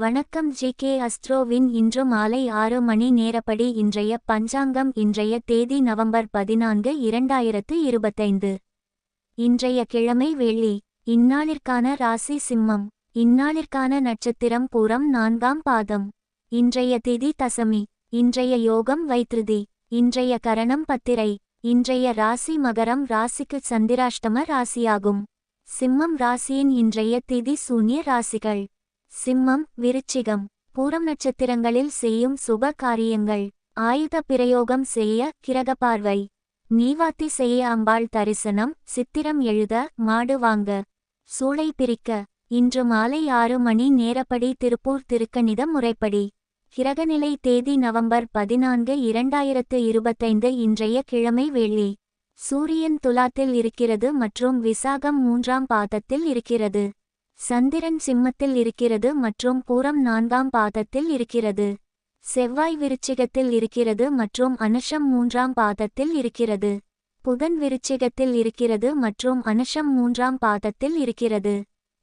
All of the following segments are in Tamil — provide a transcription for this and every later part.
வணக்கம் ஜி.கே. அஸ்ட்ரோவின் இன்று மாலை 6 மணி நேரப்படி இன்றைய பஞ்சாங்கம். இன்றைய தேதி நவம்பர் 14, 2025. இன்றைய கிழமை வெள்ளி. இந்நாளிற்கான ராசி சிம்மம். இந்நாளிற்கான நட்சத்திரம் பூரம் 4ஆம் பாதம். இன்றைய திதி தசமி. இன்றைய யோகம் வைத்ருதி. இன்றைய கரணம் பத்திரை. இன்றைய ராசி மகரம். ராசிக்கு சந்திராஷ்டம ராசியாகும். சிம்மம் ராசியின் இன்றைய திதி சூன்ய ராசிகள். சிம்மம், விருச்சிகம். பூரம் நட்சத்திரங்களில் செய்யும் சுப காரியங்கள். ஆயுத பிரயோகம் செய்ய கிரக பார்வை. நீவாத்தி செய்ய அம்பாள் தரிசனம். சித்திரம் எழுத மாடு வாங்க. சூளை பிரிக்க. இன்று மாலை 6 மணி நேரப்படி திருப்பூர் திருக்கணித முறைப்படி. கிரகநிலை தேதி நவம்பர் 14, 2025. இன்றைய கிழமை வெள்ளி. சூரியன் துலாத்தில் இருக்கிறது மற்றும் விசாகம் 3ஆம் பாதத்தில் இருக்கிறது. சந்திரன் சிம்மத்தில் இருக்கிறது மற்றும் பூரம் 4ஆம் பாதத்தில் இருக்கிறது. செவ்வாய் விருச்சிகத்தில் இருக்கிறது மற்றும் அனுஷம் 3ஆம் பாதத்தில் இருக்கிறது. புதன் விருச்சிகத்தில் இருக்கிறது மற்றும் அனுஷம் 3ஆம் பாதத்தில் இருக்கிறது.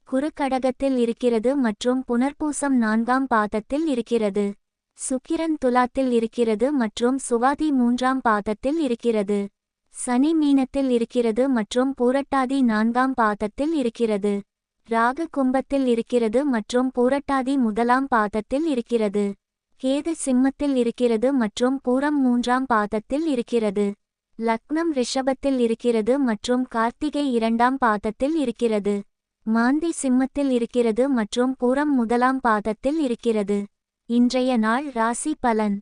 குரு கடகத்தில் இருக்கிறது மற்றும் புனர்பூசம் 4ஆம் பாதத்தில் இருக்கிறது. சுக்கிரன் துலாத்தில் இருக்கிறது மற்றும் சுவாதி 3ஆம் பாதத்தில் இருக்கிறது. சனி மீனத்தில் இருக்கிறது மற்றும் பூரட்டாதி 4ஆம் பாதத்தில் இருக்கிறது. ராகு கும்பத்தில் இருக்கிறது மற்றும் பூரட்டாதி 1ஆம் பாதத்தில் இருக்கிறது. கேது சிம்மத்தில் இருக்கிறது மற்றும் பூரம் 3ஆம் பாதத்தில் இருக்கிறது. லக்னம் ரிஷபத்தில் இருக்கிறது மற்றும் கார்த்திகை 2ஆம் பாதத்தில் இருக்கிறது. மாந்தி சிம்மத்தில் இருக்கிறது மற்றும் பூரம் 1ஆம் பாதத்தில் இருக்கிறது. இன்றைய நாள் ராசி பலன்.